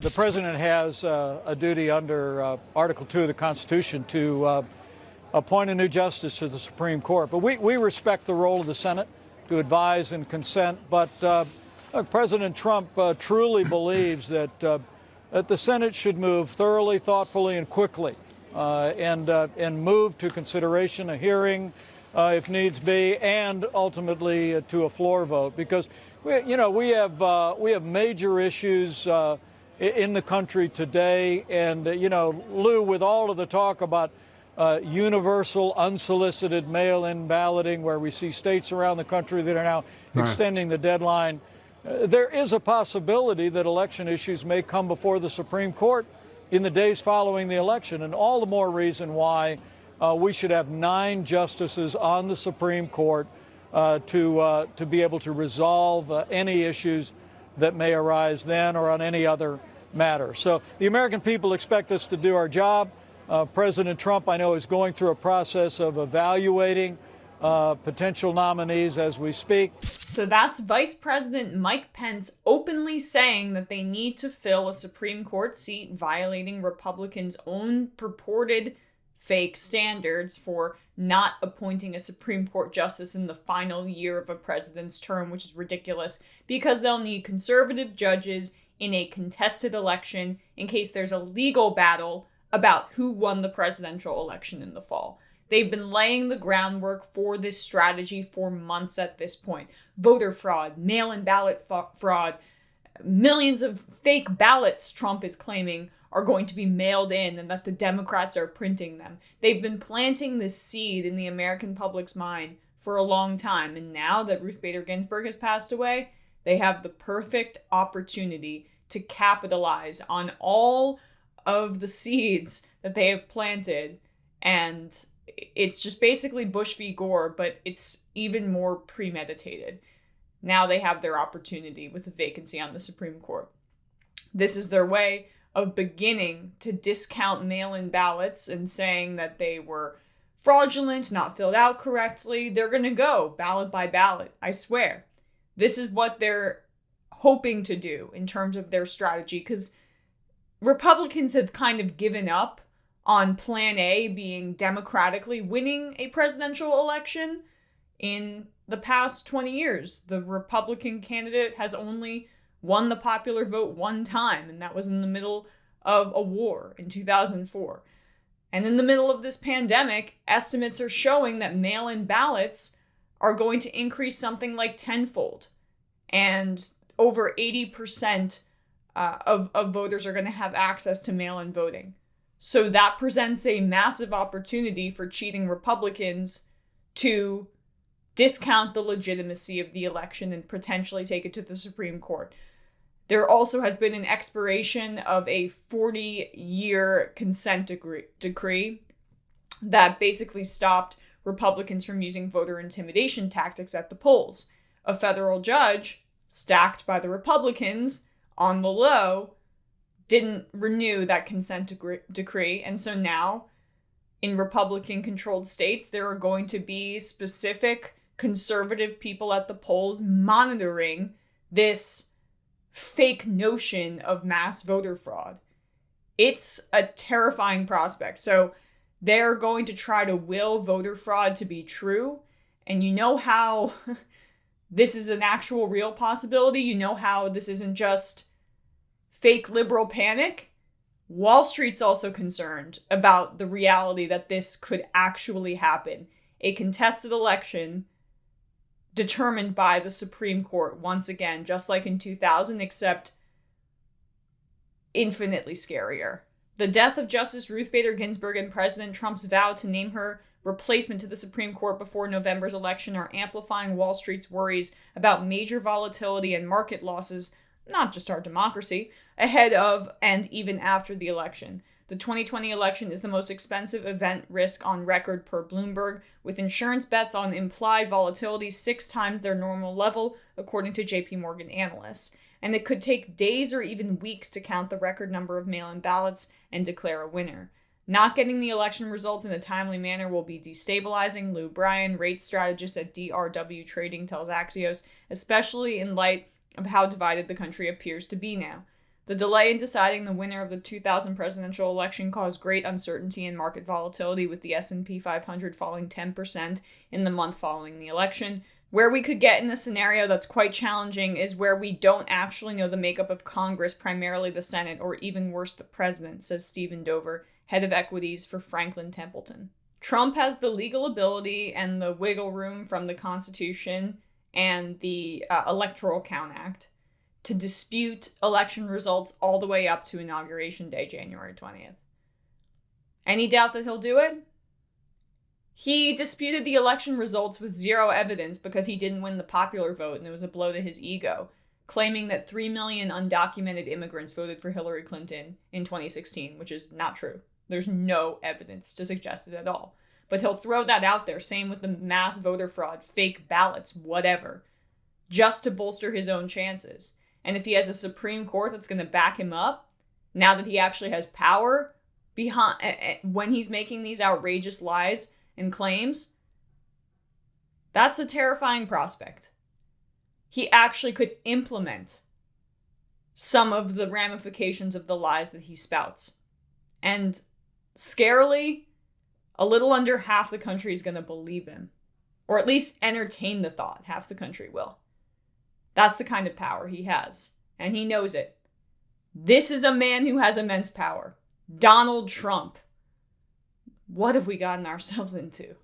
The president has a duty under Article 2 of the Constitution to appoint a new justice to the Supreme Court. But we respect the role of the Senate to advise and consent. But President Trump truly believes that the Senate should move thoroughly, thoughtfully, and quickly and move to consideration, a hearing if needs be, and ultimately to a floor vote. Because we have major issues in the country today. And, Lou, with all of the talk about universal unsolicited mail-in balloting, where we see states around the country that are now extending the deadline, there is a possibility that election issues may come before the Supreme Court in the days following the election. And all the more reason why we should have 9 justices on the Supreme Court to be able to resolve any issues that may arise then or on any other matter. So the American people expect us to do our job. President Trump, I know, is going through a process of evaluating potential nominees as we speak. So that's Vice President Mike Pence openly saying that they need to fill a Supreme Court seat, violating Republicans' own purported fake standards for not appointing a Supreme Court justice in the final year of a president's term, which is ridiculous because they'll need conservative judges in a contested election in case there's a legal battle about who won the presidential election in the fall. They've been laying the groundwork for this strategy for months at this point. Voter fraud, mail-in ballot fraud, millions of fake ballots, Trump is claiming, are going to be mailed in and that the Democrats are printing them. They've been planting this seed in the American public's mind for a long time. And now that Ruth Bader Ginsburg has passed away, they have the perfect opportunity to capitalize on all of the seeds that they have planted. And it's just basically Bush v. Gore, but it's even more premeditated. Now they have their opportunity with a vacancy on the Supreme Court. This is their way of beginning to discount mail-in ballots and saying that they were fraudulent, not filled out correctly. They're going to go ballot by ballot, I swear. This is what they're hoping to do in terms of their strategy, because Republicans have kind of given up on Plan A being democratically winning a presidential election. In the past 20 years, the Republican candidate has only won the popular vote one time, and that was in the middle of a war in 2004. And in the middle of this pandemic, estimates are showing that mail-in ballots are going to increase something like tenfold. And over 80% of voters are going to have access to mail-in voting. So that presents a massive opportunity for cheating Republicans to discount the legitimacy of the election and potentially take it to the Supreme Court. There also has been an expiration of a 40-year consent decree that basically stopped Republicans from using voter intimidation tactics at the polls. A federal judge, stacked by the Republicans on the low, didn't renew that consent decree. And so now, in Republican-controlled states, there are going to be specific conservative people at the polls monitoring this fake notion of mass voter fraud. It's a terrifying prospect. So they're going to try to will voter fraud to be true. And you know how this is an actual real possibility? You know how this isn't just fake liberal panic? Wall Street's also concerned about the reality that this could actually happen. A contested election determined by the Supreme Court, once again, just like in 2000, except infinitely scarier. The death of Justice Ruth Bader Ginsburg and President Trump's vow to name her replacement to the Supreme Court before November's election are amplifying Wall Street's worries about major volatility and market losses, not just our democracy, ahead of and even after the election. The 2020 election is the most expensive event risk on record per Bloomberg, with insurance bets on implied volatility 6 times their normal level, according to JP Morgan analysts. And it could take days or even weeks to count the record number of mail-in ballots and declare a winner. Not getting the election results in a timely manner will be destabilizing, Lou Bryan, rate strategist at DRW Trading, tells Axios, especially in light of how divided the country appears to be now. The delay in deciding the winner of the 2000 presidential election caused great uncertainty and market volatility, with the S&P 500 falling 10% in the month following the election. Where we could get in a scenario that's quite challenging is where we don't actually know the makeup of Congress, primarily the Senate, or even worse, the president, says Stephen Dover, head of equities for Franklin Templeton. Trump has the legal ability and the wiggle room from the Constitution and the Electoral Count Act to dispute election results all the way up to Inauguration Day, January 20th. Any doubt that he'll do it? He disputed the election results with zero evidence because he didn't win the popular vote and it was a blow to his ego, claiming that 3 million undocumented immigrants voted for Hillary Clinton in 2016, which is not true. There's no evidence to suggest it at all. But he'll throw that out there, same with the mass voter fraud, fake ballots, whatever, just to bolster his own chances. And if he has a Supreme Court that's going to back him up, now that he actually has power behind when he's making these outrageous lies and claims, that's a terrifying prospect. He actually could implement some of the ramifications of the lies that he spouts. And scarily, a little under half the country is going to believe him, or at least entertain the thought. Half the country will. That's the kind of power he has, and he knows it. This is a man who has immense power. Donald Trump. What have we gotten ourselves into?